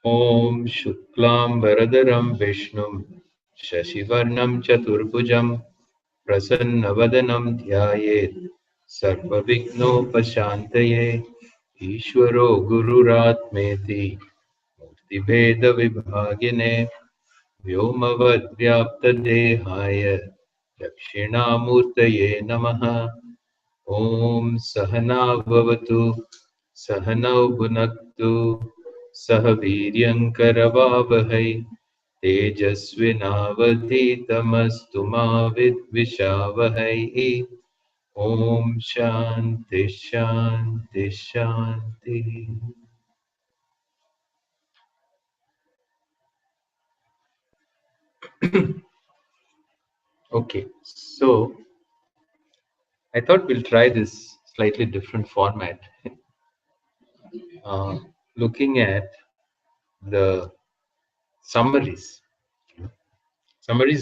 Om Shuklam Varadaram Vishnum Shashivarnam Chaturbhujam Prasannavadanam Dhyayet Sarvavighnopashantaye Ishvaro Gururatmeti Murtibheda Vibhagine Vyomavadvyaptadehaya Dakshinamurtaye Namaha. Om Sahana Bhavatu Sahanau Bhunaktu Sahaviryankaravavahai Tejasvinavadhitamastu ma vidvishavahai. Om Shanti Shanti Shanti. Okay, so I thought we'll try this slightly different format, looking at the summaries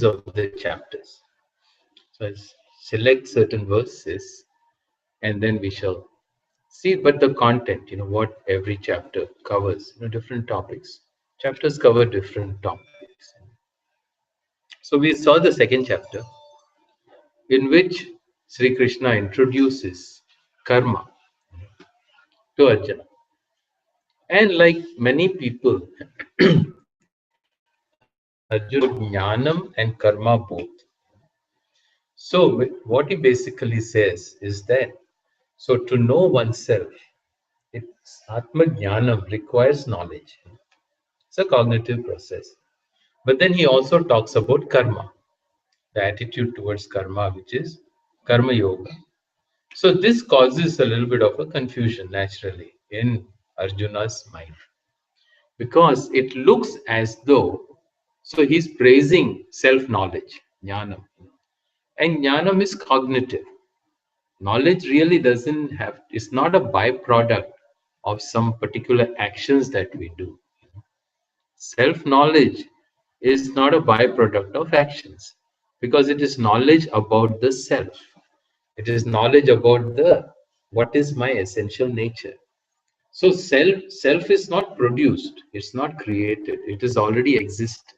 of the chapters. So I'll select certain verses and then we shall see, but the content, what every chapter covers, different topics. Chapters cover different topics. So we saw the second chapter in which Sri Krishna introduces karma to Arjuna. And like many people, Arjuna jnanam and karma both. So what he basically says is that, so to know oneself, it's Atma Jnanam requires knowledge. It's a cognitive process. But then he also talks about karma, the attitude towards karma, which is karma yoga. So this causes a little bit of a confusion naturally in Arjuna's mind, because it looks as though, so he's praising self-knowledge, jnanam. And jnanam is cognitive. Knowledge really doesn't have, it's not a byproduct of some particular actions that we do. Self-knowledge is not a byproduct of actions, because it is knowledge about the self. It is knowledge about the what is my essential nature. So self is not produced, it's not created, it is already exist.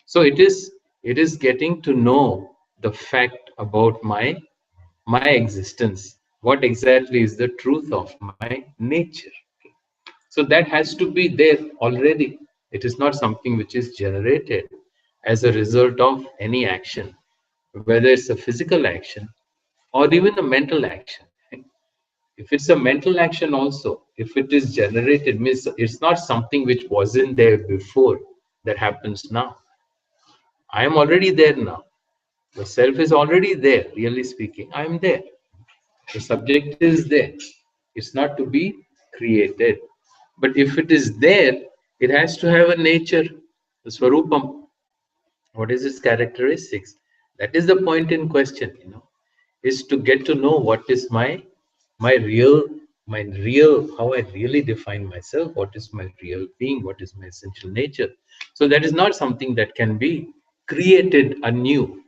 So it is getting to know the fact about my existence, what exactly is the truth of my nature. So that has to be there already. It is not something which is generated as a result of any action, whether it's a physical action or even a mental action. If it's a mental action also, if it is generated, means it's not something which wasn't there before that happens now. I am already there now. The self is already there, really speaking. I am there. The subject is there. It's not to be created. But if it is there, it has to have a nature, the swarupam. What is its characteristics? That is the point in question, is to get to know what is my real, how I really define myself, what is my real being, what is my essential nature. So that is not something that can be created anew.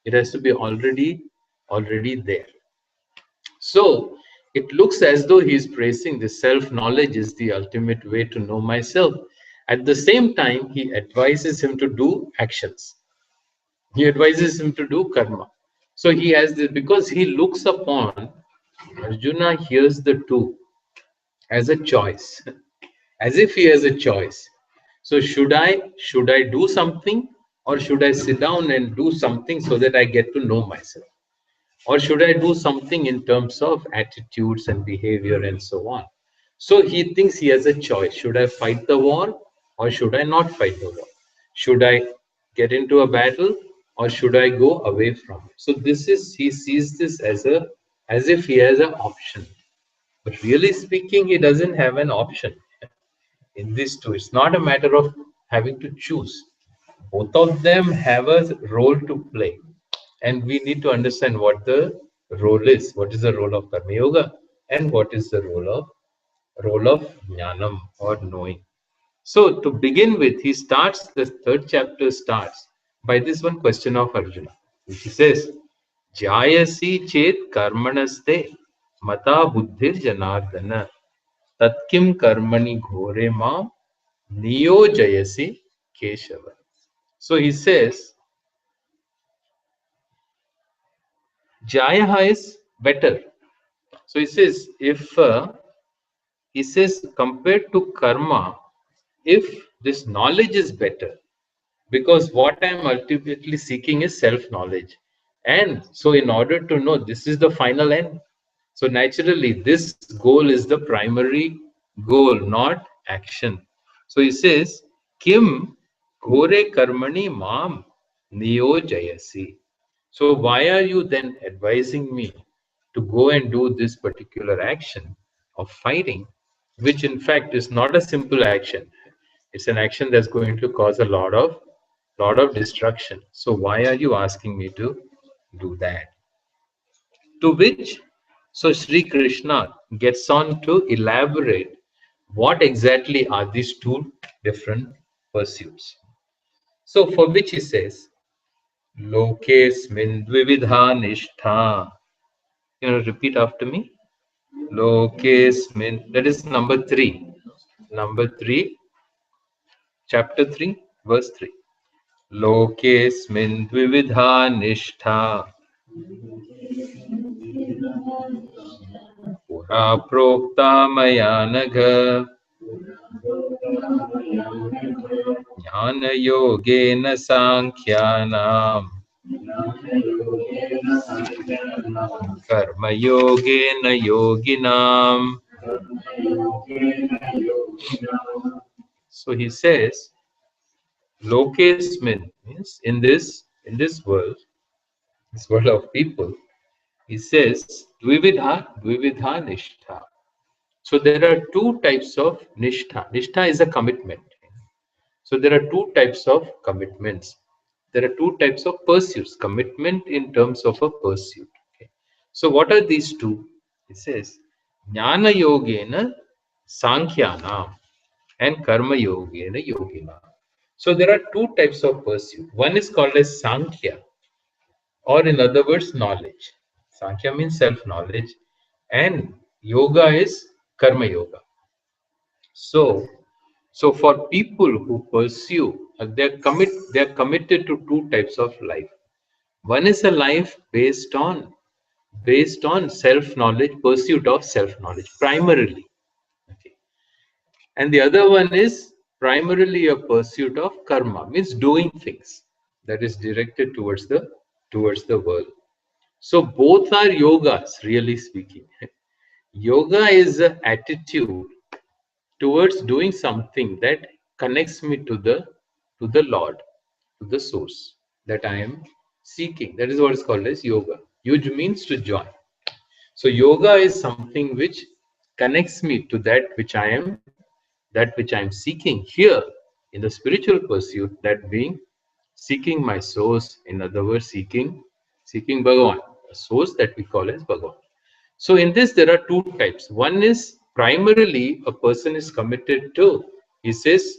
It has to be already there. So it looks as though he is praising the self-knowledge is the ultimate way to know myself. At the same time, he advises him to do actions. He advises him to do karma. So he has this, because he looks upon, Arjuna hears the two as a choice, as if he has a choice. So should I do something, or should I sit down and do something so that I get to know myself? Or should I do something in terms of attitudes and behavior and so on? So he thinks he has a choice. Should I fight the war, or should I not fight the war? Should I get into a battle, or should I go away from it? So he sees this as if he has an option. But really speaking, he doesn't have an option in these two. It's not a matter of having to choose. Both of them have a role to play. And we need to understand what the role is. What is the role of Karma Yoga, and what is the role of Jnanam, or knowing. So to begin with, the third chapter starts by this one question of Arjuna, which he says, Jayasi chet karmanaste mata buddhir janardana tatkim karmani ghore mam Niyojayasi Keshava. So he says, Jayaha is better. So he says, if he says compared to karma, if this knowledge is better, because what I am ultimately seeking is self-knowledge. And so in order to know, this is the final end. So naturally, this goal is the primary goal, not action. So he says, Kim Kore Karmani Mam Niyojayasi. So why are you then advising me to go and do this particular action of fighting, which in fact is not a simple action? It's an action that's going to cause a lot of destruction. So why are you asking me to do that? To which, so Sri Krishna gets on to elaborate what exactly are these two different pursuits. So for which he says, Lokesmin dvividha nishtha. Repeat after me. Lokesmin, that is number 3. Number 3, chapter 3, verse 3. Lokesmin dvividha nishtha pura prokta maya nagha jnana yogena sankhyanam karma yogena yoginam. So he says, Lokesmin means in this world of people, he says dvividha nishtha. So there are two types of nishtha. Nishtha is a commitment. So there are two types of commitments. There are two types of pursuits. Commitment in terms of a pursuit. Okay. So what are these two? It says Jnana Yogena Sankhyanam and Karma Yogena Yogina. So there are two types of pursuit. One is called as Sankhya, or in other words, knowledge. Sankhya means self-knowledge, and yoga is Karma Yoga. So for people who pursue, they're committed to two types of life. One is a life based on self-knowledge, pursuit of self-knowledge, primarily. Okay. And the other one is primarily a pursuit of karma, means doing things that is directed towards the world. So both are yogas, really speaking. Yoga is an attitude towards doing something that connects me to the Lord, to the source that I am seeking. That is what is called as yoga. Yuj means to join. So yoga is something which connects me to that which I am seeking here in the spiritual pursuit, that being seeking my source, in other words, seeking Bhagavan, a source that we call as Bhagavan. So in this, there are two types. One is primarily a person is committed to, he says,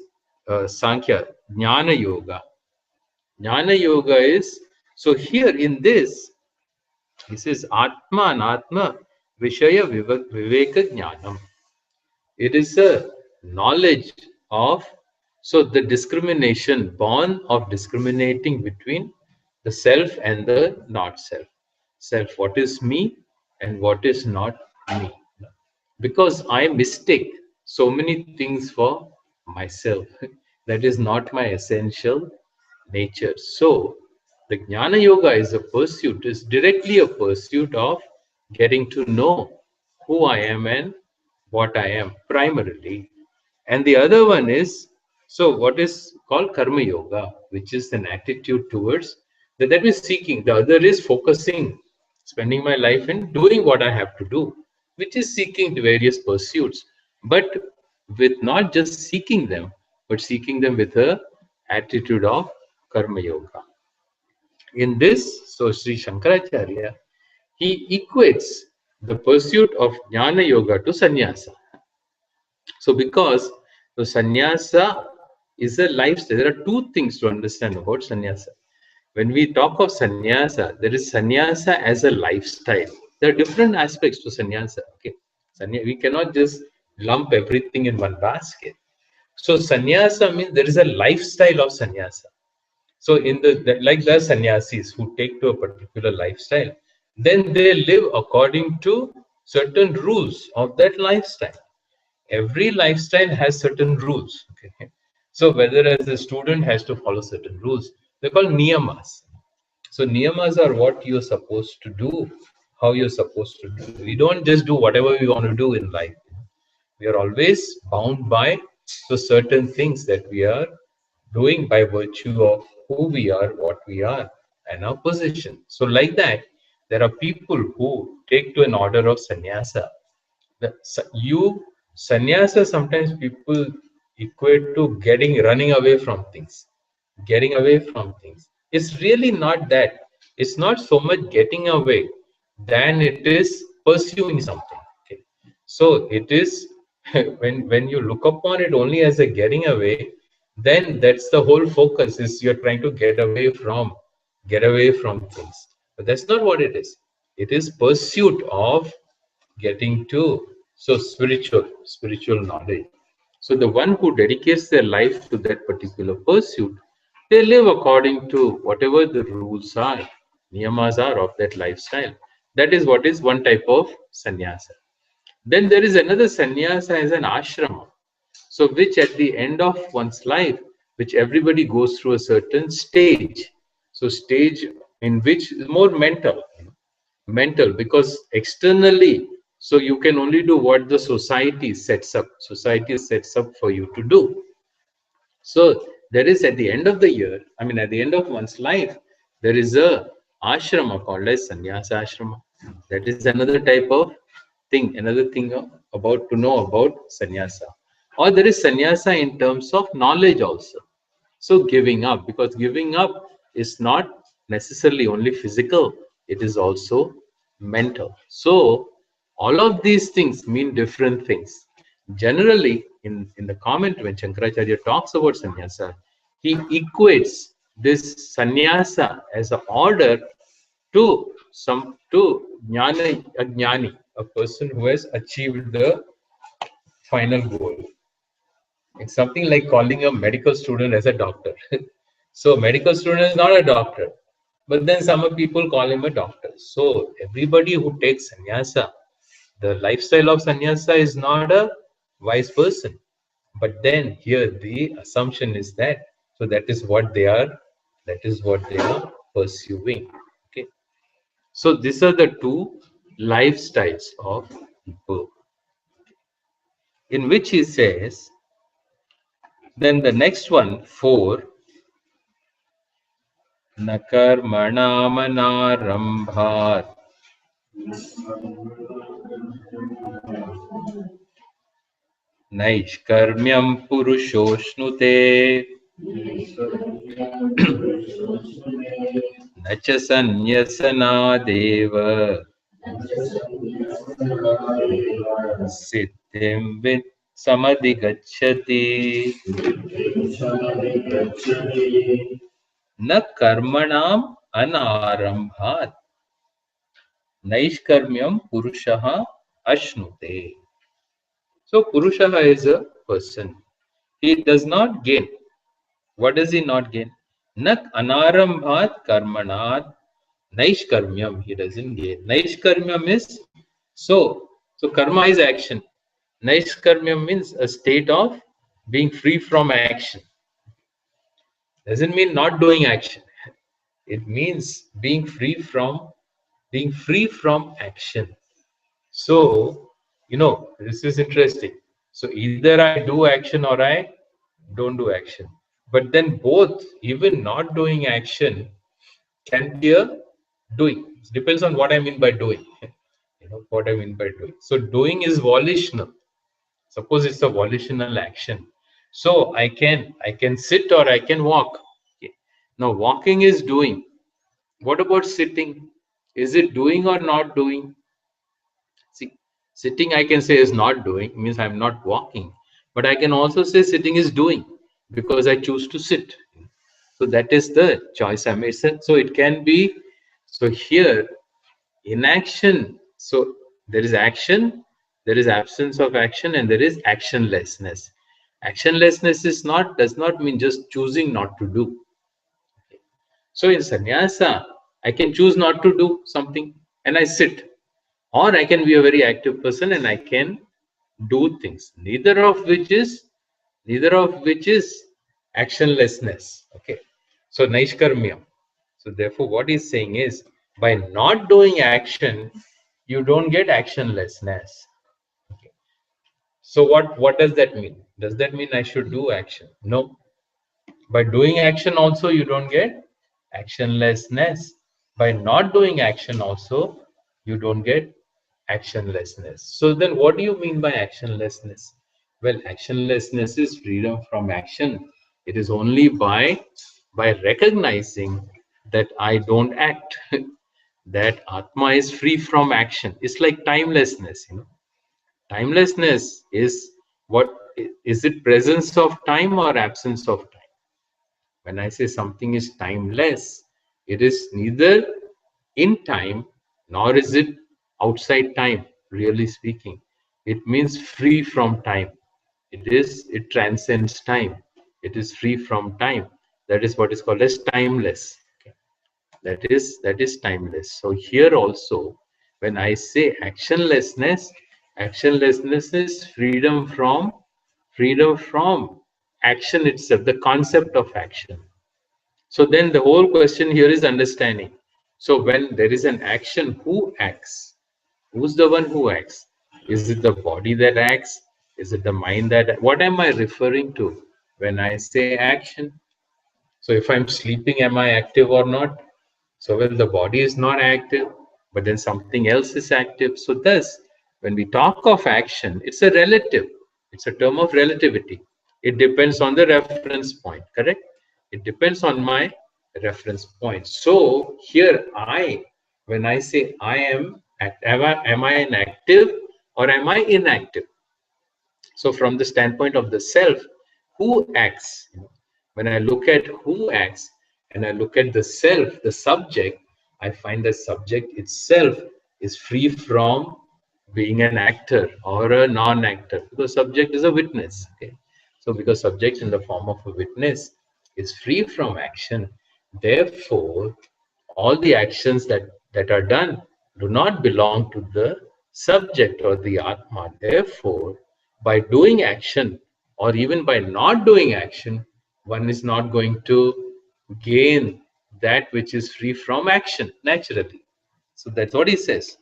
Sankhya, Jnana Yoga. Jnana Yoga is, so here in this, he says, Atma Anatma Vishaya Viveka Jnanam. It is a knowledge of, so the discrimination, born of discriminating between the self and the not self. Self, what is me and what is not me. Because I mistake so many things for myself. That is not my essential nature. So the Jnana Yoga is directly a pursuit of getting to know who I am and what I am primarily. And the other one is, so what is called Karma Yoga, which is an attitude towards that is seeking. The other is focusing, spending my life in doing what I have to do, which is seeking the various pursuits, but with not just seeking them, but seeking them with a attitude of Karma Yoga. In this, so Sri Shankaracharya, he equates the pursuit of Jnana Yoga to sannyasa. So because the sannyasa is a lifestyle, there are two things to understand about sannyasa. When we talk of sannyasa, there is sannyasa as a lifestyle. There are different aspects to sannyasa. Okay, we cannot just lump everything in one basket. So sannyasa means there is a lifestyle of sannyasa. So in like the sannyasis who take to a particular lifestyle, then they live according to certain rules of that lifestyle. Every lifestyle has certain rules. Okay. So whether as a student has to follow certain rules, they're called niyamas. So niyamas are what you're supposed to do, how you're supposed to do. We don't just do whatever we want to do in life. We are always bound by so certain things that we are doing by virtue of who we are, what we are, and our position. So like that, there are people who take to an order of sannyasa. Sannyasa, sometimes people equate to running away from things, getting away from things. It's really not that. It's not so much getting away than it is pursuing something. Okay. So it is when you look upon it only as a getting away, then that's the whole focus, is you're trying to get away from things. But that's not what it is. It is pursuit of getting to spiritual knowledge. So the one who dedicates their life to that particular pursuit, they live according to whatever the rules are, niyamas are of that lifestyle. That is what is one type of sannyasa. Then there is another sannyasa as an ashrama. So which at the end of one's life, which everybody goes through a certain stage. So stage in which is more mental, because externally, so you can only do what the society sets up for you to do. So there is, at the end of the year, at the end of one's life, there is a ashrama called as sannyasa ashrama. That is another type of thing, another thing about to know about sannyasa. Or there is sannyasa in terms of knowledge also. So giving up, because giving up is not necessarily only physical, it is also mental. So all of these things mean different things. Generally, in the comment when Shankaracharya talks about sannyasa, he equates this sannyasa as an order to a jnani, a person who has achieved the final goal. It's something like calling a medical student as a doctor. So medical student is not a doctor, but then some people call him a doctor. So everybody who takes sannyasa, the lifestyle of sannyasa is not a wise person. But then here the assumption is that, so that is what they are pursuing. Okay. So these are the two lifestyles of people, in which he says, then the next one, 4, न कर्मणामनारम्भात् नैष्कर्म्यं पुरुषोऽश्नुते न च सन्न्यसनादेव सिद्धिं समधिगच्छति न कर्मणाम् अनारम्भात् नैष्कर्म्यं पुरुषः अश्नुते. So Purusha is a person. He does not gain. What does he not gain? Nak anarambhat karmanat naishkarmyam. He doesn't gain. Naishkarmyam is so karma is action. Naishkarmyam means a state of being free from action. Doesn't mean not doing action. It means being free from action. So, this is interesting. So either I do action or I don't do action. But then both, even not doing action, can be a doing. It depends on what I mean by doing. What I mean by doing. So doing is volitional. Suppose it's a volitional action. So I can sit or I can walk. Okay. Now walking is doing. What about sitting? Is it doing or not doing? See, sitting I can say is not doing, means I'm not walking. But I can also say sitting is doing because I choose to sit. So that is the choice I made. So it can be, so here, inaction. So there is action, there is absence of action, and there is actionlessness. Actionlessness does not mean just choosing not to do. So in sannyasa, I can choose not to do something and I sit, or I can be a very active person and I can do things. Neither of which is actionlessness. Okay. So naishkarmya. So therefore, what he's saying is, by not doing action, you don't get actionlessness. Okay. So what does that mean? Does that mean I should do action? No. By doing action also, you don't get actionlessness. By not doing action also, you don't get actionlessness. So then what do you mean by actionlessness? Well, actionlessness is freedom from action. It is only by recognizing that I don't act, that Atma is free from action. It's like timelessness, Timelessness is what is it, presence of time or absence of time? When I say something is timeless, it is neither in time nor is it outside time, really speaking. It means free from time. It transcends time. It is free from time. That is what is called as timeless. Okay. That is timeless. So here also, when I say actionlessness is freedom from action itself, the concept of action. So then the whole question here is understanding. So when there is an action, who acts? Who's the one who acts? Is it the body that acts? Is it the mind that? What am I referring to when I say action? So if I'm sleeping, am I active or not? So well, the body is not active, but then something else is active. So thus, when we talk of action, it's a relative. It's a term of relativity. It depends on the reference point, correct? It depends on my reference point. So here when I say I am I an active or am I inactive? So from the standpoint of the self, who acts? When I look at who acts and I look at the self, the subject, I find the subject itself is free from being an actor or a non-actor, because subject is a witness. Okay, so because subject in the form of a witness is free from action, therefore all the actions that are done do not belong to the subject or the Atma. Therefore, by doing action or even by not doing action, one is not going to gain that which is free from action naturally. So that's what he says.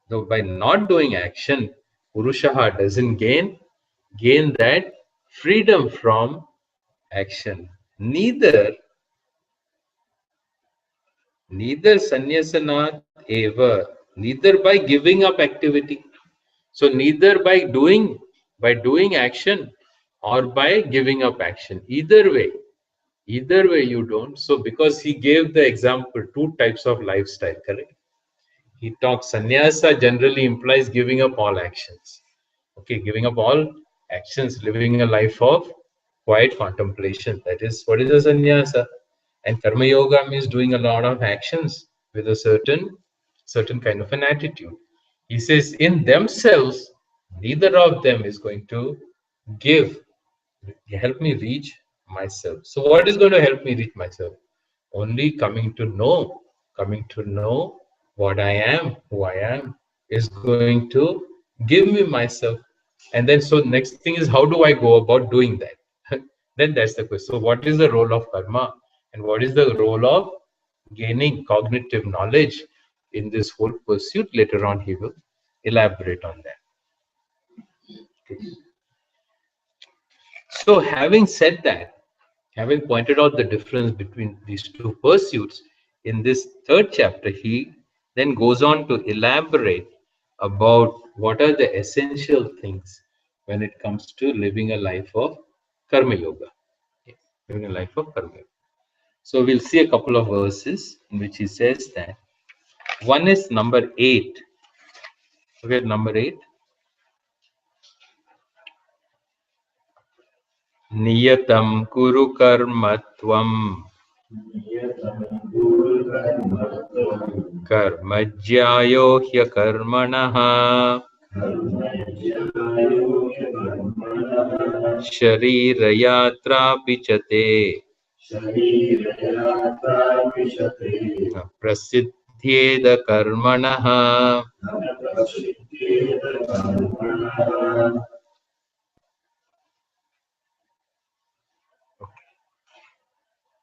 Though by not doing action, Purushaha doesn't gain that freedom from action. Neither sannyasanath eva, neither by giving up activity. So neither by doing action or by giving up action. Either way you don't. So because he gave the example, two types of lifestyle, correct? He talks sannyasa generally implies giving up all actions. Okay, giving up all actions, living a life of quiet contemplation. That is what is a sannyasa. And karma yoga means doing a lot of actions with a certain kind of an attitude. He says in themselves, neither of them is going to give, help me reach myself. So what is going to help me reach myself? Only coming to know what I am, who I am, is going to give me myself. And then, so next thing is, how do I go about doing that? Then that's the question. So what is the role of karma? And what is the role of gaining cognitive knowledge in this whole pursuit? Later on, he will elaborate on that. Okay. So having said that, having pointed out the difference between these two pursuits, in this third chapter, he then goes on to elaborate about what are the essential things when it comes to living a life of karma yoga. Okay. Living a life of karma yoga. So we'll see a couple of verses in which he says that one is number 8. Look at number 8. Niyatam kuru karmatvam कर्मज्यायो ह्यकर्मणः Sharira yatra pichate prasiddhyeda karmanaha.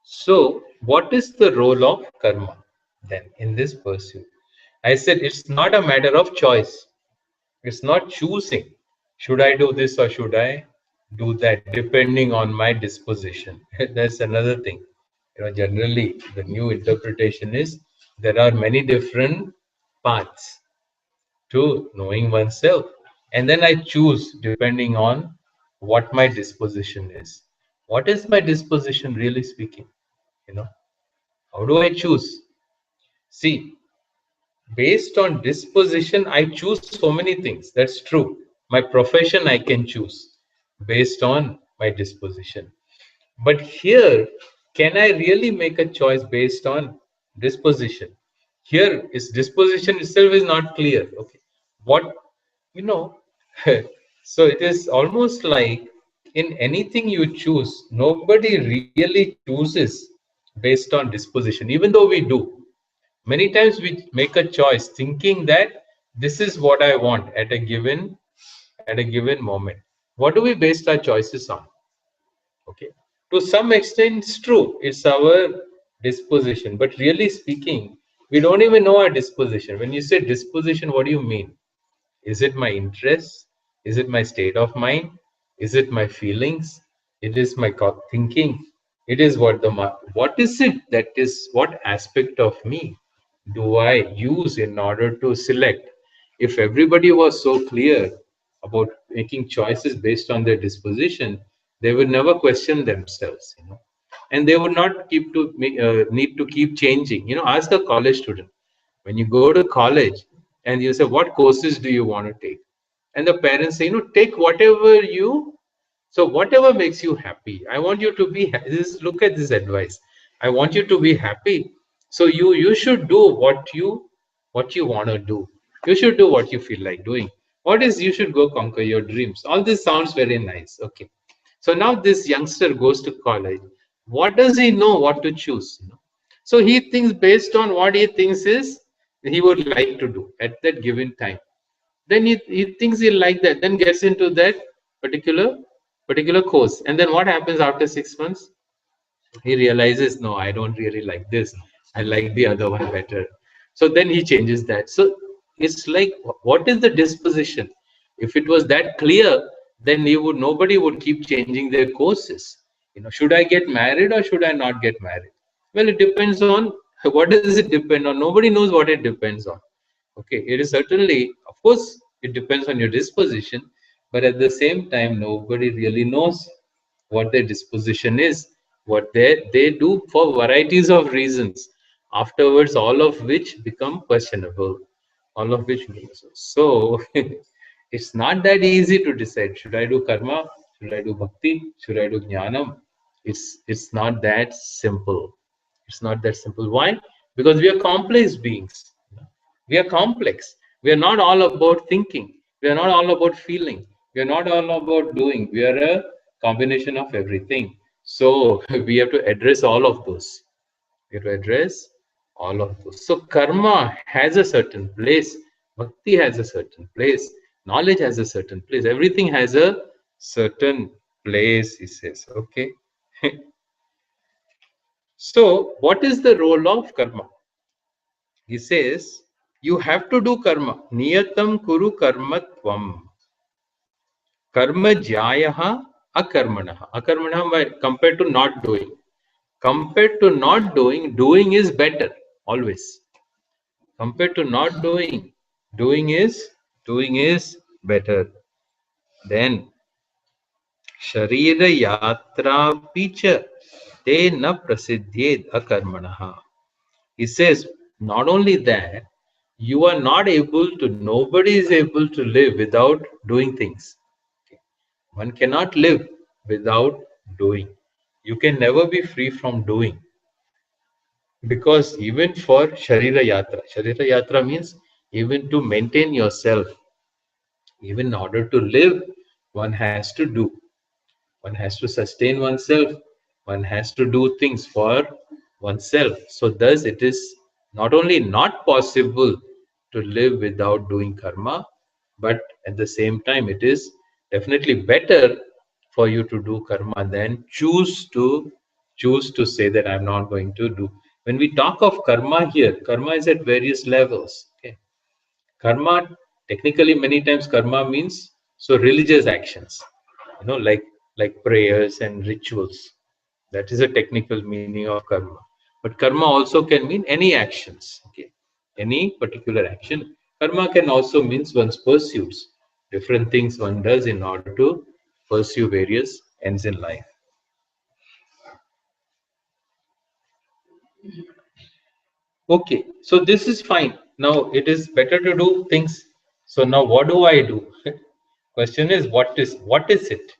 So, what is the role of karma then in this pursuit? I said it's not a matter of choice. It's not choosing. Should I do this or should I do that, depending on my disposition? That's another thing. Generally, the new interpretation is there are many different paths to knowing oneself, and then I choose depending on what my disposition is. What is my disposition, really speaking? How do I choose? See, based on disposition, I choose so many things. That's true. My profession I can choose based on my disposition. But here, can I really make a choice based on disposition? Here is disposition itself is not clear. Okay. What you know so it is almost like in anything you choose, nobody really chooses based on disposition, even though we do. Many times we make a choice thinking that this is what I want at a given moment. What do we base our choices on? Okay. To some extent, it's true. It's our disposition. But really speaking, we don't even know our disposition. When you say disposition, what do you mean? Is it my interest? Is it my state of mind? Is it my feelings? It is my thinking. It is what is it that is what aspect of me do I use in order to select? If everybody was so clear about making choices based on their disposition, they would never question themselves, and they would not need to keep changing. Ask a college student when you go to college and you say, what courses do you want to take? And the parents say, take whatever makes you happy. I want you to be look at this advice. I want you to be happy. So you should do what you want to do. You should do what you feel like doing. What is you should go conquer your dreams. All this sounds very nice. Okay. So now this youngster goes to college. What does he know what to choose? So he thinks based on what he thinks is he would like to do at that given time. Then he thinks he'll like that, then gets into that particular particular course. And then what happens after 6 months? He realizes, no, I don't really like this. I like the other one better. So then he changes that. So it's like, what is the disposition? If it was that clear, then nobody would keep changing their courses. Should I get married or should I not get married? Well, it depends on what does it depend on? Nobody knows what it depends on. Okay, it is certainly, of course, it depends on your disposition, but at the same time, nobody really knows what their disposition is, what they do for varieties of reasons. Afterwards, all of which become questionable, all of which means so. It's not that easy to decide. Should I do karma? Should I do bhakti? Should I do jnanam? It's not that simple. It's not that simple. Why? Because we are complex beings. We are complex. We are not all about thinking. We are not all about feeling. We are not all about doing. We are a combination of everything. So we have to address all of those. We have to address all of those. So karma has a certain place. Bhakti has a certain place. Knowledge has a certain place. Everything has a certain place, he says. Okay. So what is the role of karma? He says, you have to do karma. Niyatam kuru karmatvam. Karma jyayaha akarmanaha. Akarmanaha compared to not doing. Compared to not doing, doing is better always. Compared to not doing, doing is better. Then sharira yatra picha te na prasiddhyed akarmanaha. He says, not only that, you are not able to, nobody is able to live without doing things. Okay. One cannot live without doing. You can never be free from doing. Because even for Sharira Yatra means even to maintain yourself, Even in order to live, one has to do. One has to sustain oneself. One has to do things for oneself. So, thus, it is not only not possible to live without doing karma, but at the same time, it is definitely better for you to do karma than choose to say that I'm not going to do. When we talk of karma here, karma is at various levels. Okay, karma, technically, many times karma means so religious actions, like prayers and rituals. That is a technical meaning of karma. But karma also can mean any actions. Okay, any particular action. Karma can also means one's pursuits, different things one does in order to pursue various ends in life. Okay, so this is fine. Now it is better to do things. So now what do I do? Question is what is it?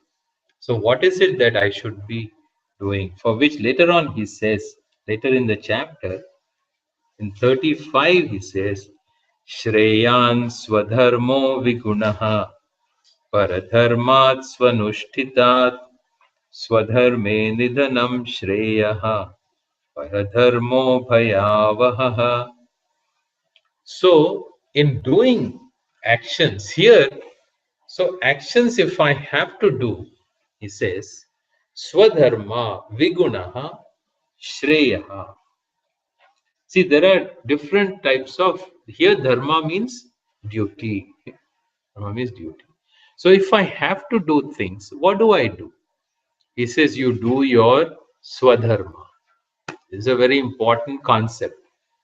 So what is it that I should be doing? For which later on he says, later in the chapter, in 35 he says, Shreyan swadharmo vigunaha paradharmat swanushthitat swadharme nidhanam shreyaha paradharmo bhayavaha. So, in doing actions here, so actions if I have to do, he says, Swadharma Vigunaha Shreyaha. See, there are different types of, here dharma means duty. Dharma means duty. So, if I have to do things, what do I do? He says, you do your Swadharma. This is a very important concept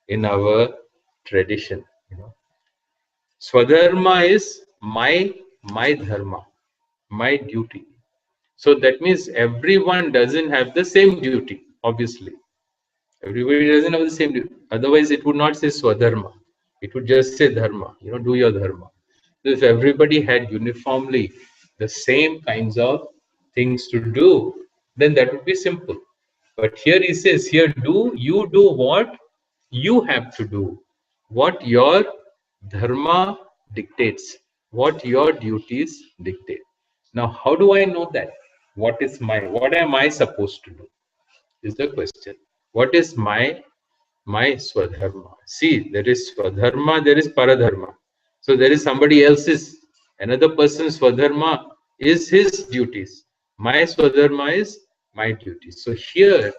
in our tradition. Swadharma is my dharma, my duty. So that means everyone doesn't have the same duty, obviously. Everybody doesn't have the same duty. Otherwise, it would not say Swadharma. It would just say Dharma, do your Dharma. So if everybody had uniformly the same kinds of things to do, then that would be simple. But here he says, here do what you have to do, what your Dharma dictates, what your duties dictate. Now, how do I know that? What am I supposed to do? Is the question. What is my swadharma? See, there is swadharma, there is paradharma. So there is somebody else's, another person's swadharma is his duties. My swadharma is my duties. So here,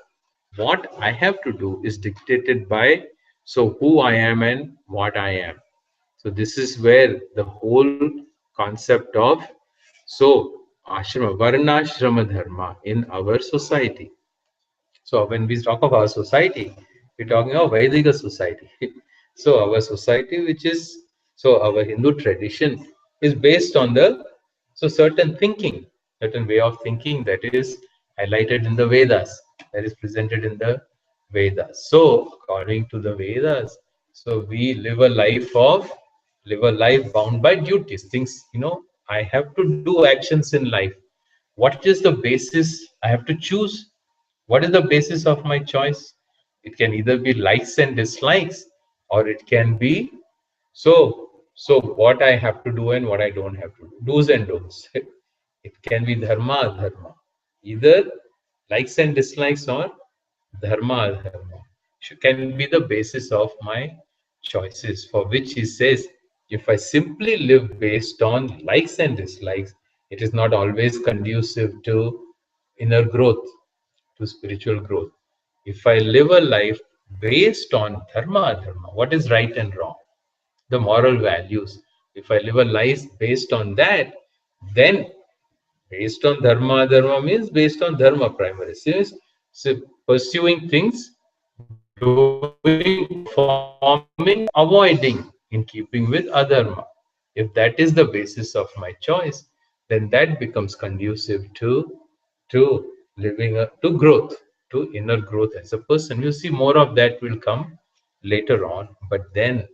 what I have to do is dictated by who I am and what I am. So this is where the whole concept of varna ashrama dharma in our society. So when we talk of our society, we're talking of Vedic society. So our society, which is our Hindu tradition, is based on the certain thinking, certain way of thinking that is highlighted in the Vedas, that is presented in the Vedas. So according to the Vedas, we live a life bound by duties. Things, I have to do actions in life. What is the basis I have to choose? What is the basis of my choice? It can either be likes and dislikes, or it can be what I have to do and what I don't have to do. Do's and don'ts. It can be dharma, dharma. Either likes and dislikes or dharma, dharma. Can be the basis of my choices, for which he says, if I simply live based on likes and dislikes, it is not always conducive to inner growth, to spiritual growth. If I live a life based on dharma, what is right and wrong, the moral values, if I live a life based on that, then based on dharma means based on dharma primarily. So pursuing things, doing, performing, avoiding in keeping with adharma. If that is the basis of my choice, then that becomes conducive to living to growth, to inner growth as a person. You see, more of that will come later on. But then,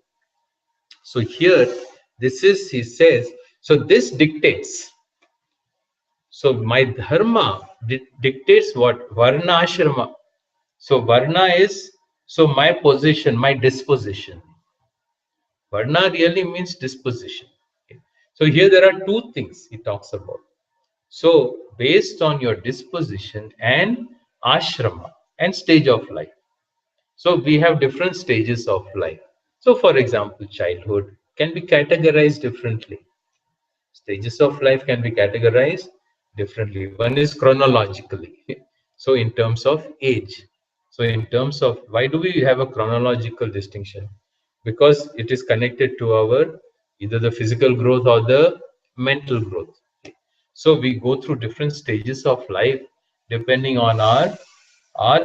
so here, this is, he says, so this dictates. So my dharma dictates what? Varna ashrama. So Varna is my position, my disposition. Varna really means disposition. Okay. So here there are two things he talks about. So based on your disposition and ashrama and stage of life. So we have different stages of life. So for example, childhood can be categorized differently. Stages of life can be categorized differently. One is chronologically. So in terms of age. So in terms of, why do we have a chronological distinction? Because it is connected to our either the physical growth or the mental growth. So we go through different stages of life depending on our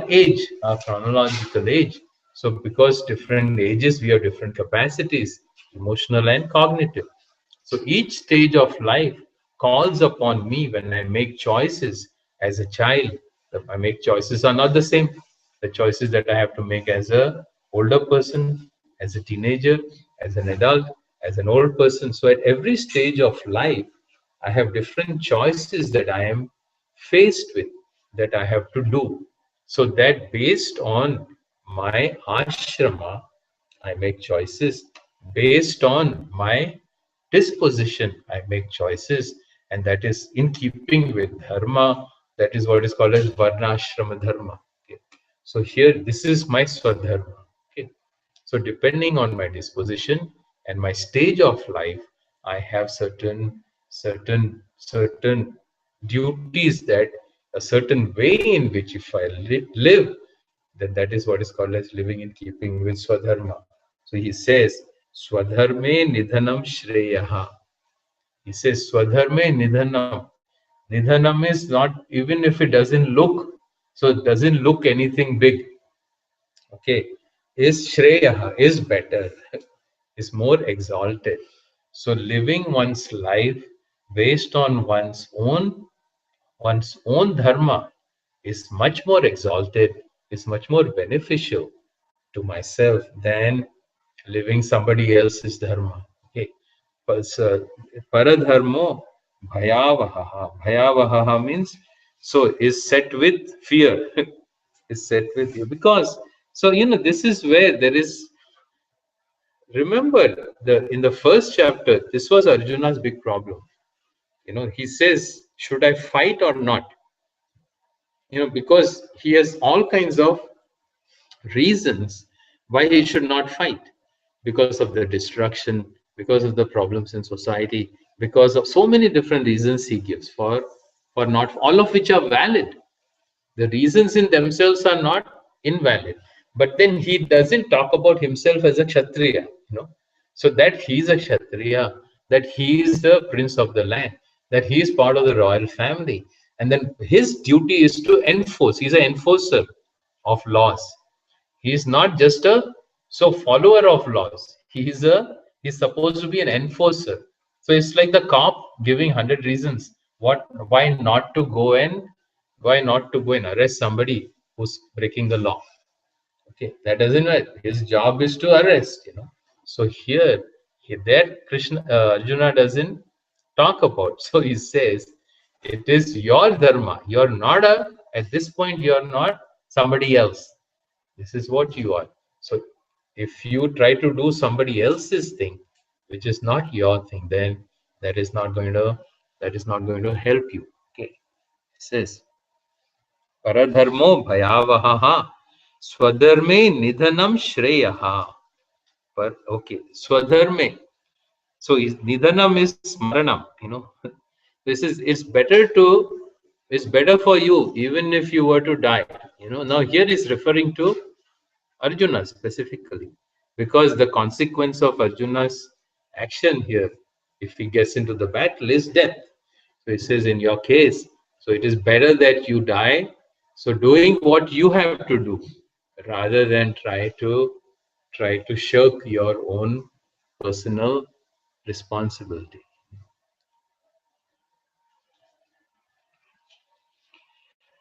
age, our chronological age. So because different ages, we have different capacities, emotional and cognitive. So each stage of life calls upon me when I make choices as a child. I make choices are not the same. The choices that I have to make as a older person, as a teenager, as an adult, as an old person. So at every stage of life, I have different choices that I am faced with, that I have to do. So that based on my ashrama, I make choices. Based on my disposition, I make choices, and that is in keeping with dharma. That is what is called as varnashrama dharma. Okay. So here, this is my swadharma. Okay. So depending on my disposition and my stage of life, I have certain duties, that a certain way in which if I live, then that is what is called as living in keeping with swadharma. So he says, Swadharme nidhanam shreyaha. He says, Swadharme nidhanam. Nidhanam is not, even if it doesn't look, so it doesn't look anything big. Okay. Is shreyaha, is better, is more exalted. So living one's life based on one's own dharma is much more exalted, is much more beneficial to myself than living somebody else's dharma. Okay. Paradharmo bhayavaha. Bhayavaha means, so is set with fear. Is set with fear. Because, so this is where there is, remember, in the first chapter, this was Arjuna's big problem. He says, should I fight or not? Because he has all kinds of reasons why he should not fight, because of the destruction, because of the problems in society, because of so many different reasons he gives for not, all of which are valid. The reasons in themselves are not invalid, but then he doesn't talk about himself as a kshatriya, so that he's a kshatriya, that he is the prince of the land, that he is part of the royal family, and then his duty is to enforce. He's an enforcer of laws. He is not just a follower of laws. He's supposed to be an enforcer. So it's like the cop giving 100 reasons why not to go and arrest somebody who's breaking the law. Okay, that doesn't matter. His job is to arrest. So there Krishna Arjuna doesn't talk about. So he says, it is your dharma. You're not at this point, you're not somebody else. This is what you are. So if you try to do somebody else's thing, which is not your thing, then that is not going to help you. Okay. It says, Paradharmo bhayavaha swadharme nidhanam shreyaha. Okay, swadharme. So nidhanam is smaranam. It's better for you even if you were to die. Now here is referring to Arjuna specifically, because the consequence of Arjuna's action here, if he gets into the battle, is death. So it says, in your case, so it is better that you die. So doing what you have to do, rather than try to shirk your own personal responsibility.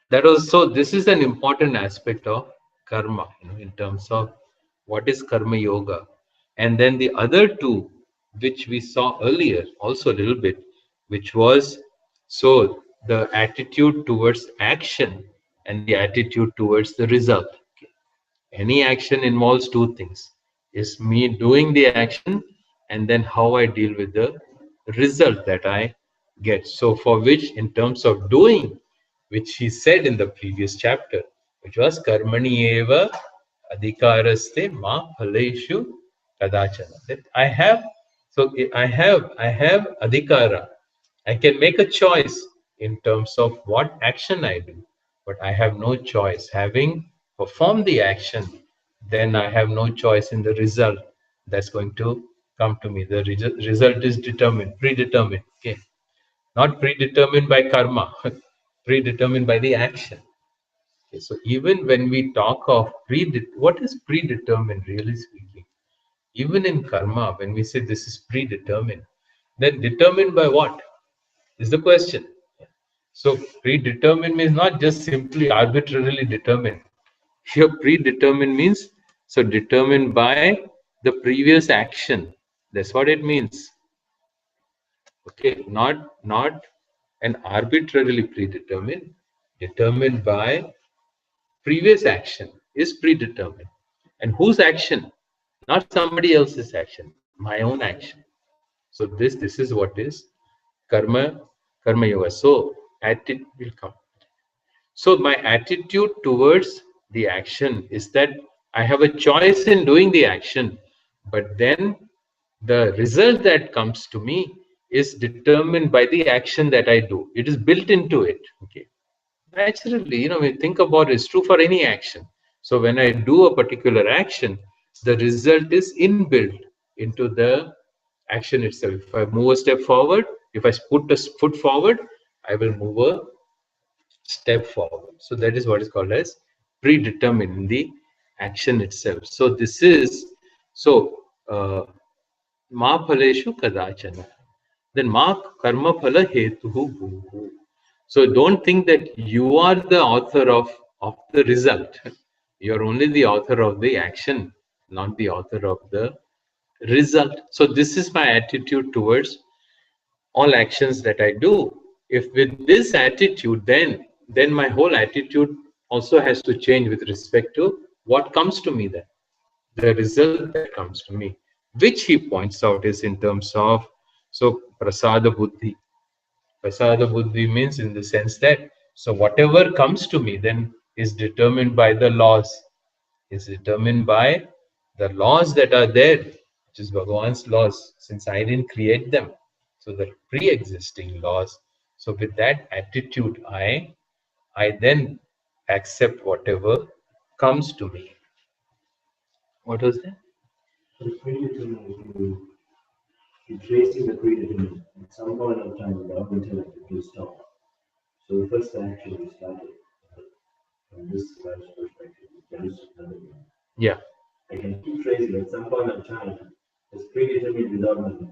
This is an important aspect of karma, in terms of what is karma yoga. And then the other two, which we saw earlier also a little bit, which was, so the attitude towards action and the attitude towards the result. Any action involves two things: is me doing the action, and then how I deal with the result that I get. So for which, in terms of doing, which he said in the previous chapter, which was karmani eva adhikaraste ma phaleshu kadachana. That I have adhikara. I can make a choice in terms of what action I do, but I have no choice. Having performed the action, then I have no choice in the result that's going to come to me. The result is determined, predetermined. Okay, not predetermined by karma, predetermined by the action. Okay, so even when we talk of what is predetermined, really speaking, even in karma, when we say this is predetermined, then determined by what is the question? So predetermined means not just simply arbitrarily determined. Here predetermined means so determined by the previous action. That's what it means. Okay, not an arbitrarily predetermined, determined by previous action is predetermined. And whose action? Not somebody else's action, my own action. So this is what is karma yoga. So attitude will come. So my attitude towards the action is that I have a choice in doing the action, but then the result that comes to me is determined by the action that I do. It is built into it. Okay. Naturally, when you think about it, it's true for any action. So when I do a particular action, the result is inbuilt into the action itself. If I move a step forward, if I put a foot forward, I will move a step forward. So that is what is called as predetermined in the action itself. So this is ma phaleshu kadachana. Then ma karma phala hetuhu bhuhu. So don't think that you are the author of the result. You're only the author of the action, not the author of the result. So this is my attitude towards all actions that I do. If with this attitude, then my whole attitude also has to change with respect to what comes to me then, the result that comes to me, which he points out is in terms of prasada buddhi. Prasada buddhi means in the sense that so whatever comes to me then is determined by the laws, is determined by the laws that are there, which is Bhagavan's laws, since I didn't create them. So the pre-existing laws. So with that attitude, I then accept whatever comes to me. What was that? The predetermined, you tracing the predetermined at some point of time, the intellect will stop. So the first action we started from this guy's perspective, there is another one. Yeah. I can keep tracing at some point of time. It's predetermined without my knowledge.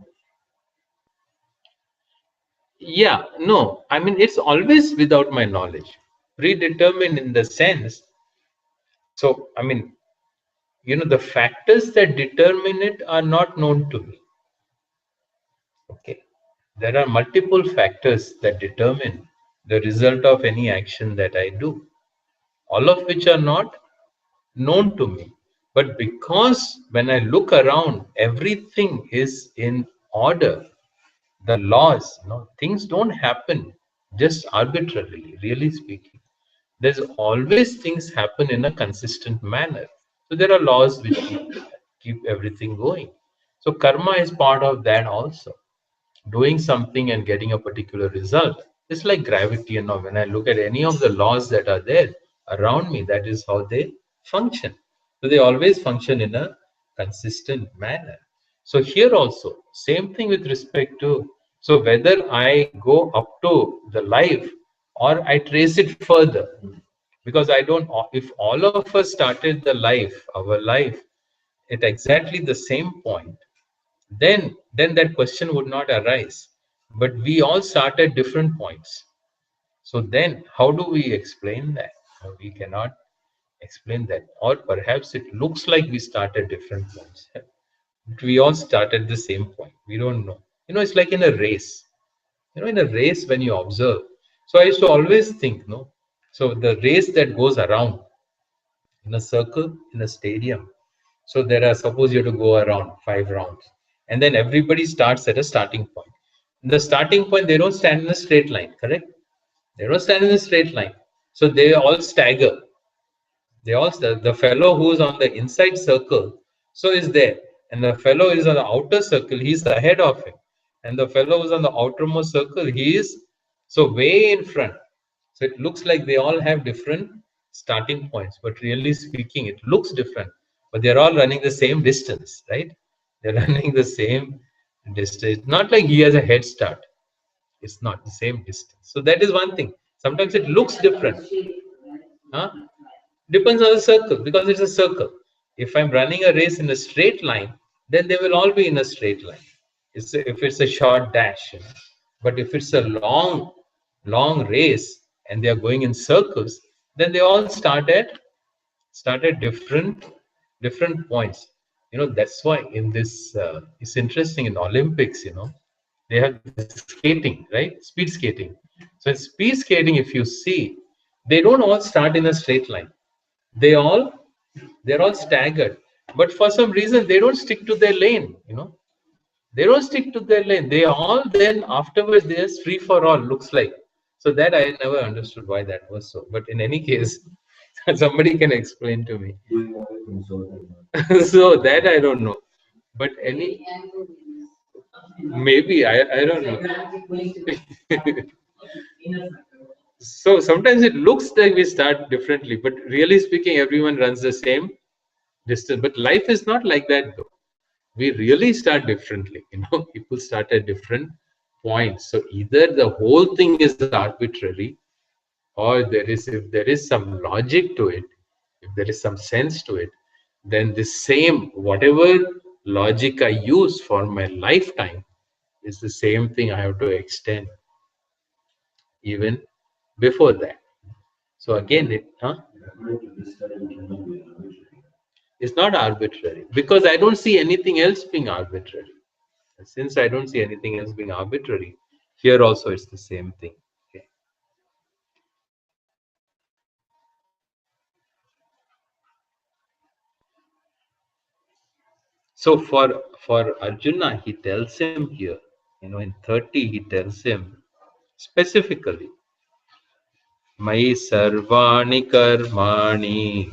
Yeah, no, I mean, it's always without my knowledge. Predetermined in the sense, so, I mean, the factors that determine it are not known to me. Okay. There are multiple factors that determine the result of any action that I do, all of which are not known to me. But because when I look around, everything is in order, the laws, things don't happen just arbitrarily, really speaking. There's always things happen in a consistent manner. So there are laws which keep everything going. So karma is part of that also. Doing something and getting a particular result. It's like gravity, when I look at any of the laws that are there around me, that is how they function. So they always function in a consistent manner. So here also, same thing with respect to, so whether I go up to the life or I trace it further, because I don't, if all of us started our life at exactly the same point, then that question would not arise. But we all start at different points. So then how do we explain that? We cannot explain that. Or perhaps it looks like we start at different points. But we all start at the same point. We don't know. It's like in a race. In a race when you observe. So I used to always think, no. So the race that goes around in a circle in a stadium. So there are, suppose you have to go around 5 rounds, and then everybody starts at a starting point. the starting point, they don't stand in a straight line, correct? They don't stand in a straight line. So they all stagger. They all, the fellow who's on the inside circle, so is there. And the fellow is on the outer circle, he's ahead of him. And the fellow who's on the outermost circle, he is so way in front. So it looks like they all have different starting points, but really speaking, it looks different. But they're all running the same distance, right? They're running the same distance. Not like he has a head start. It's not the same distance. So that is one thing. Sometimes it looks different. Huh? Depends on the circle, because it's a circle. If I'm running a race in a straight line, then they will all be in a straight line. If it's a short dash, but if it's a long race and they are going in circles, then they all start at different points. That's why in this it's interesting in Olympics. They have skating, right? Speed skating. So in speed skating, if you see, they don't all start in a straight line. They're all staggered, but for some reason they don't stick to their lane. They don't stick to their lane. They all then afterwards there's free for all, looks like. So that I never understood why that was so. But in any case, somebody can explain to me. So that I don't know. But maybe I don't know. So sometimes it looks like we start differently, but really speaking, everyone runs the same distance. But life is not like that though. We really start differently. People start at different points. So either the whole thing is arbitrary, or if there is some logic to it, if there is some sense to it, then the same, whatever logic I use for my lifetime is the same thing I have to extend even before that. So again, it's not arbitrary, because I don't see anything else being arbitrary. Since I don't see anything else being arbitrary, here also it's the same thing. Okay. So for Arjuna, he tells him here, in 30, he tells him specifically, Mai sarvani karmani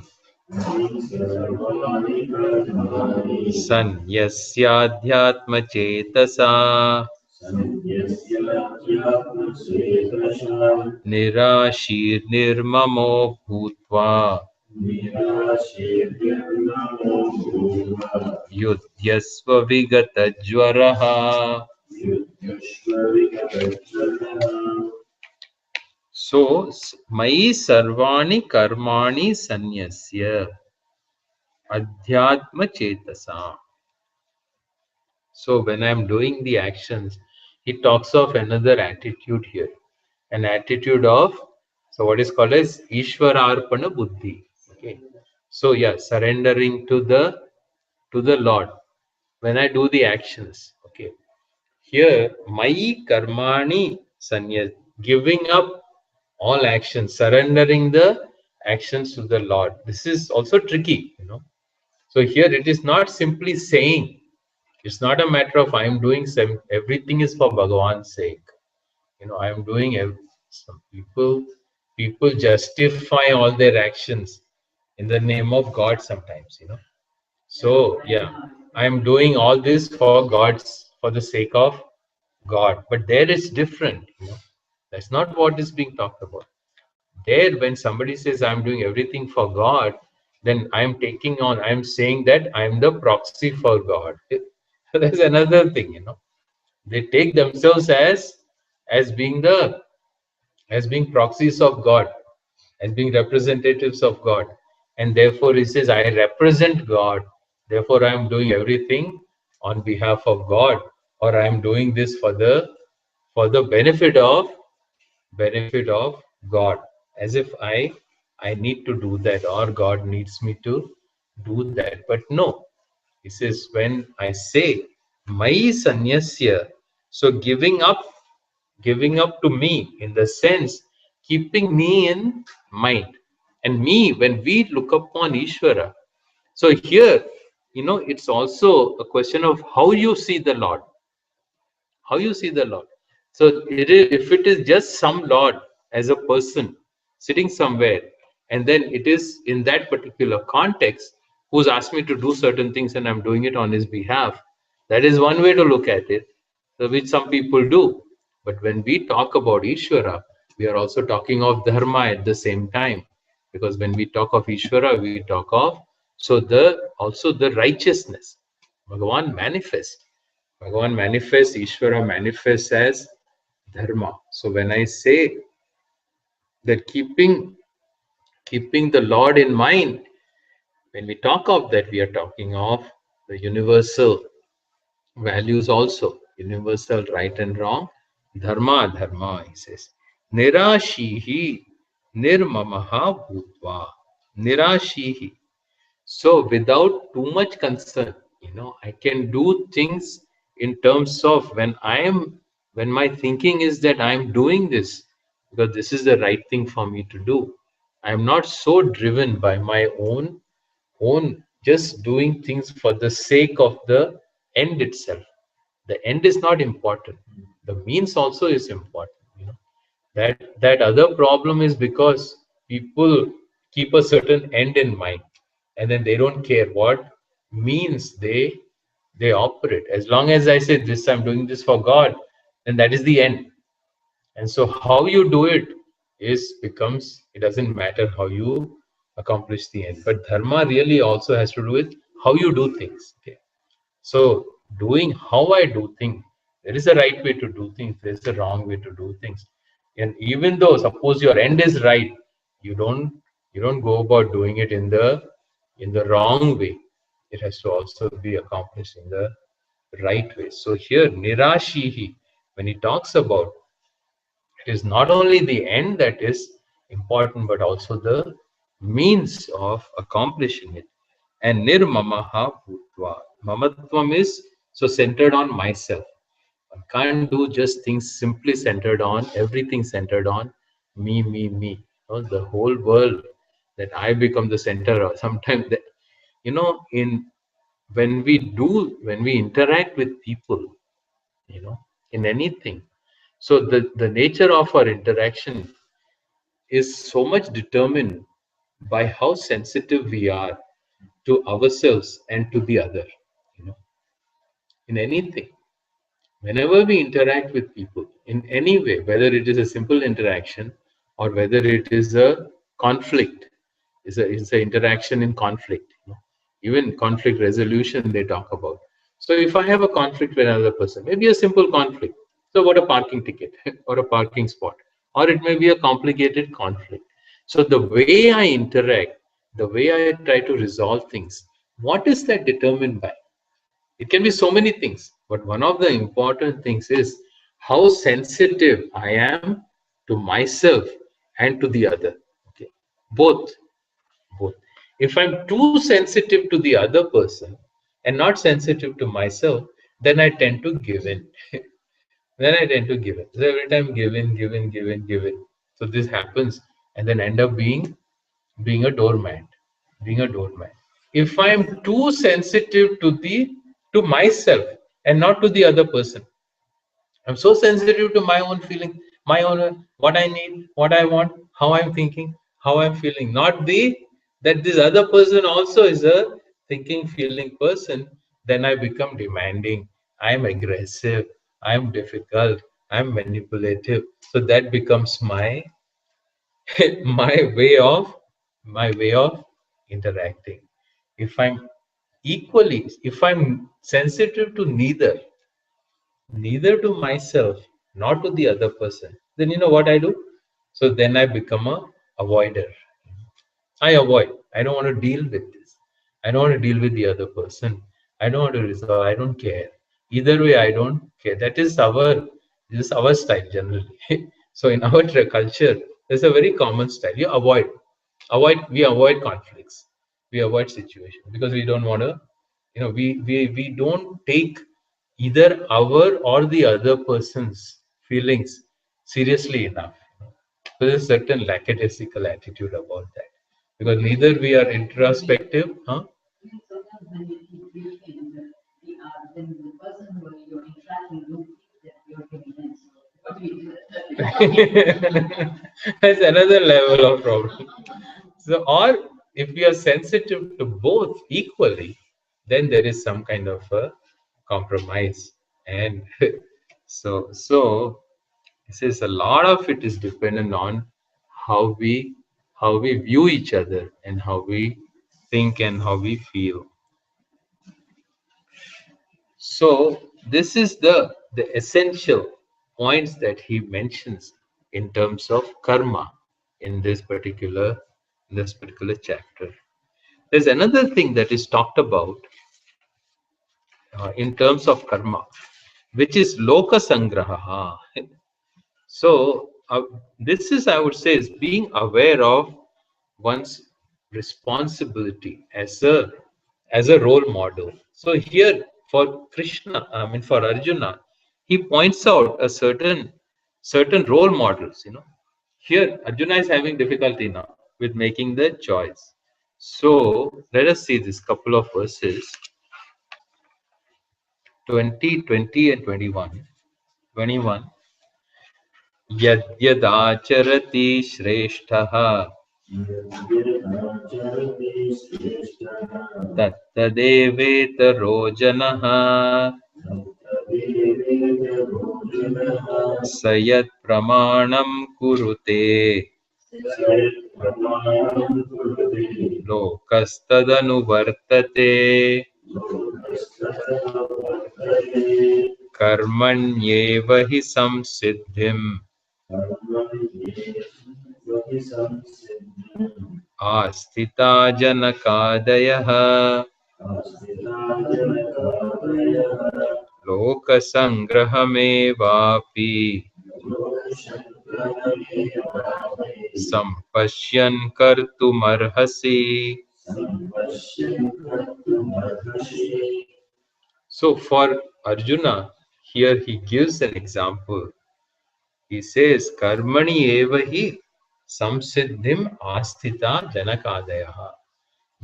sanyasyaadhyatma chetasa nirashir nirmamo bhutva युध्यस्व विगतज्वरः. So, मयि सर्वाणि कर्माणि सन्न्यस्य adhyatma chetasa. So when I'm doing the actions, he talks of another attitude here, an attitude of, so what is called as Ishwararpana Buddhi. Okay. So yeah, surrendering to the Lord when I do the actions. Okay. Here, Mai Karmani Sanyas, giving up all actions, surrendering the actions to the Lord. This is also tricky, So here it is not simply saying, it's not a matter of I am doing everything is for Bhagavan's sake. I am doing some people justify all their actions in the name of God sometimes, So yeah, I am doing all this for the sake of God. But there is different, That's not what is being talked about. There, when somebody says I'm doing everything for God, then I'm saying that I'm the proxy for God. There's another thing, They take themselves as being proxies of God, as being representatives of God. And therefore he says, I represent God, therefore I am doing everything on behalf of God, or I am doing this for the benefit of God, as if I need to do that, or God needs me to do that. But no, he says, when I say Mai Sanyasya, so giving up to me, in the sense keeping me in mind, and me when we look upon Ishvara. So here, it's also a question of how you see the Lord. How you see the Lord. So if it is just some Lord as a person sitting somewhere, and then it is in that particular context who's asked me to do certain things and I'm doing it on his behalf, that is one way to look at it, so which some people do. But when we talk about Ishvara, we are also talking of Dharma at the same time. Because when we talk of Ishvara, we talk of also the righteousness. Bhagavan manifests. Bhagavan manifests, Ishvara manifests as Dharma. So when I say that keeping the Lord in mind, when we talk of that, we are talking of the universal values also, universal right and wrong, dharma, he says. Nirashihi nirmamaha bhutva. Nirashihi. So without too much concern, I can do things in terms of when my thinking is that I'm doing this because this is the right thing for me to do. I'm not so driven by my own just doing things for the sake of the end itself. The end is not important. The means also is important. That other problem is because people keep a certain end in mind, and then they don't care what means they operate. As long as I say this, I'm doing this for God, then that is the end. And so how you do it it doesn't matter how you accomplish the end. But dharma really also has to do with how you do things. Okay. So doing how I do things, there is a right way to do things, there is a wrong way to do things. And even though suppose your end is right, you don't go about doing it in the wrong way. It has to also be accomplished in the right way. So here Nirashihi, when he talks about, it is not only the end that is important, but also the means of accomplishing it. And nirmamaha bhutva. Mamatvam is so centered on myself. One can't do just things simply centered on, everything centered on me. The whole world, that I become the center of. Sometimes, in when we interact with people, in anything. So the nature of our interaction is so much determined by how sensitive we are to ourselves and to the other. You know, in anything, whenever we interact with people in any way, whether it is a simple interaction or whether it is a conflict, is a interaction in conflict. Even conflict resolution they talk about. So if I have a conflict with another person, maybe a simple conflict. So what a parking ticket or a parking spot, or it may be a complicated conflict. So the way I interact, the way I try to resolve things, what is that determined by? It can be so many things, but one of the important things is how sensitive I am to myself and to the other. Okay, both, both. If I'm too sensitive to the other person and not sensitive to myself, then I tend to give in. Then I tend to give in. So every time give in. So this happens, and then end up being a doormat, being a doormat. If I'm too sensitive to myself and not to the other person, I'm so sensitive to my own feeling, my own what I need, what I want, how I'm thinking, how I'm feeling. Not that this other person also is a thinking, feeling person. Then I become demanding. I'm aggressive. I'm difficult. I'm manipulative. So that becomes my my way of interacting. If I'm sensitive to neither to myself nor to the other person, then you know what I do? So then I become a avoider. I avoid. I don't want to deal with this. I don't want to deal with the other person. I don't want to resolve. I don't care. Either way, I don't care. This is our style generally. So in our culture, there's a very common style. You we avoid conflicts. We avoid situations because we don't want to, we don't take either our or the other person's feelings seriously enough. There's a certain lackadaisical attitude about that because neither we are introspective, huh? That's another level of problem. So, or if we are sensitive to both equally, then there is some kind of a compromise. And so this is a lot of it is dependent on how we how we view each other and how we think and how we feel. So this is the essential points that he mentions in terms of karma in this particular chapter. There's another thing that is talked about in terms of karma, which is loka sangraha. So this is, I would say, is being aware of one's responsibility as a role model. So here for Krishna, I mean for Arjuna, he points out a certain role models. Here Arjuna is having difficulty now with making the choice. So let us see this couple of verses 20, 20 and 21. 21. यद्यदाचरति श्रेष्ठः यद्यदाचरति श्रेष्ठः तत्तदेवेतरो जनः तत्तदेवेतरोजनः स यत्प्रमाणं कुरुते प्रमाणं कुरुते लोकस्तदनुवर्तते लोकस्ततः वर्तते कर्मण्येव हि संसिद्धिम् कर्मण्येव संसिद्धिम् आस्थिता जनकादयः आस्थिताजनकादयः लोकसङ्ग्रहमेवापि लोकसङ्ग्रहमेवापि सम्पश्यन् कर्तुमर्हसि. सम्पश्यन् कर्तुमर्हसि. So for Arjuna, here he gives an example. He says, Karmani eva hi samsiddhim asthita janakadayaha.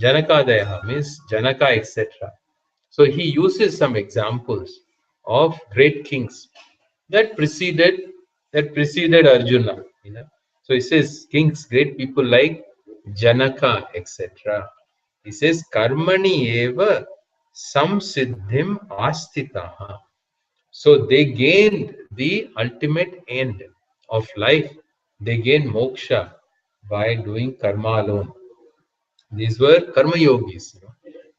Janakadayaha means Janaka, etc. So he uses some examples of great kings that preceded Arjuna. So he says kings, great people like Janaka, etc. He says Karmani eva samsiddhim asthitaha. So they gained the ultimate end of life. They gained moksha by doing karma alone. These were karma yogis.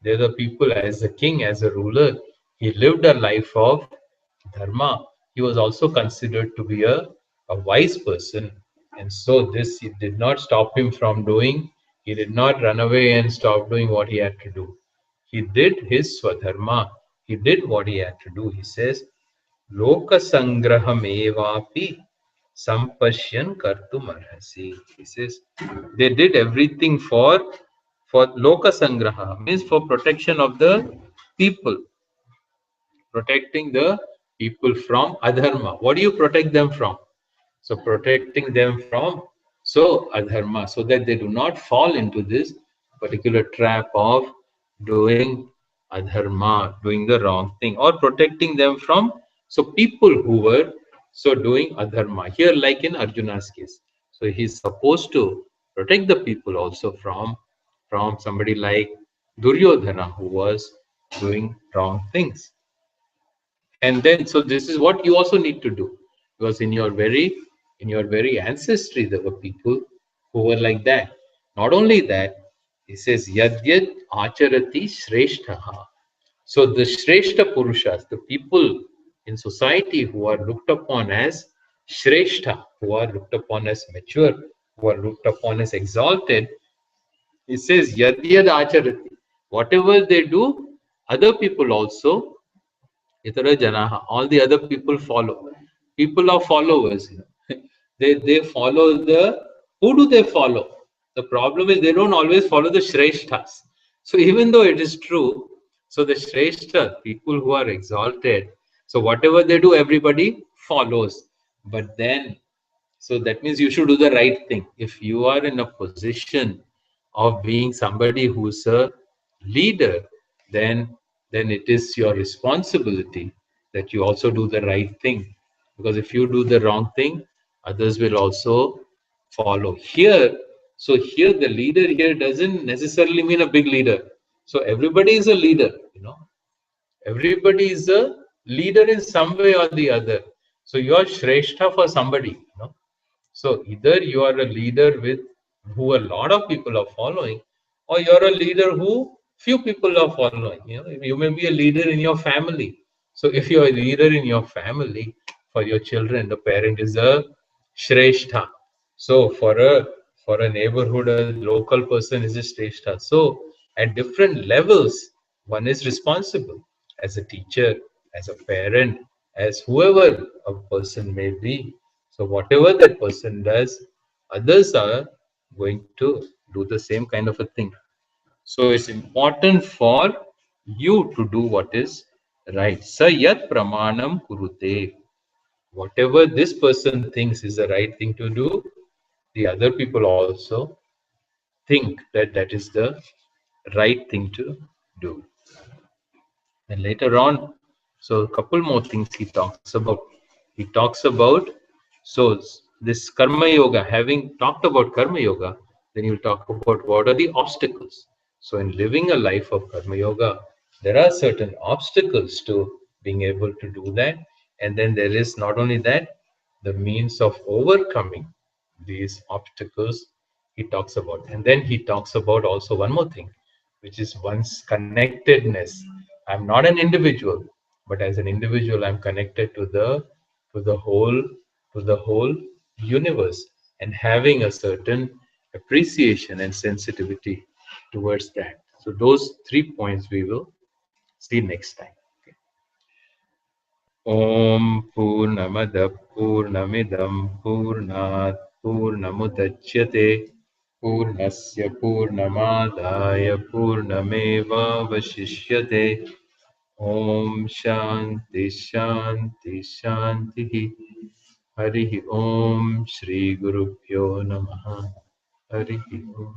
They're the people, as a king, as a ruler, he lived a life of dharma. He was also considered to be a wise person. And so this it did not stop him from doing. He did not run away and stop doing what he had to do. He did his swadharma. He did what he had to do. He says, Loka sangraham evapi sampashyan kartum arhasi. He says, they did everything for loka sangraha, means for protection of the people, protecting the people from adharma. What do you protect them from? So protecting them from adharma, so that they do not fall into this particular trap of doing adharma, doing the wrong thing, or protecting them from people who were doing adharma. Here, like in Arjuna's case, so he's supposed to protect the people also from somebody like Duryodhana, who was doing wrong things. And then, so this is what you also need to do, because in your very ancestry there were people who were like that. Not only that, he says yad yad acharati shreshtaha. So the shreshta purushas, the people in society who are looked upon as shreshta, who are looked upon as mature, who are looked upon as exalted, he says yad yad acharati, whatever they do, other people also Itara Janaha, all the other people follow. People are followers. They follow who do they follow? The problem is they don't always follow the Shreshtas. So even though it is true, so the Shreshta, people who are exalted, so whatever they do, everybody follows. But then, so that means you should do the right thing. If you are in a position of being somebody who's a leader, then it is your responsibility that you also do the right thing. because if you do the wrong thing, others will also follow. Here the leader here doesn't necessarily mean a big leader. So everybody is a leader, everybody is a leader in some way or the other. So you are Shrestha for somebody. So either you are a leader with who a lot of people are following, or you're a leader who few people are following. You may be a leader in your family. So if you're a leader in your family, for your children, the parent is a Shrestha. So for a neighborhood, a local person is a Shrestha. So at different levels, one is responsible as a teacher, as a parent, as whoever a person may be. So whatever that person does, others are going to do the same kind of a thing. So it's important for you to do what is right. Sayat pramanam kurute. Whatever this person thinks is the right thing to do, the other people also think that that is the right thing to do. And later on, so a couple more things he talks about. He talks about, so this karma yoga, having talked about karma yoga, then he'll talk about what are the obstacles. So in living a life of karma yoga, there are certain obstacles to being able to do that. And then there is not only that, the means of overcoming these obstacles he talks about. And then he talks about also one more thing, which is one's connectedness. I'm not an individual, but as an individual, I'm connected to the whole to the whole universe, and having a certain appreciation and sensitivity towards that. So those 3 points we will see next time. Om Purnamada Purnamidam Purnat Purnamudachyate Purnasya Purnamadaya Purnameva Vashishyate. Om Shanti Shanti Shanti. Hari Om Shri Guru Pyo Namaha. Hari Om.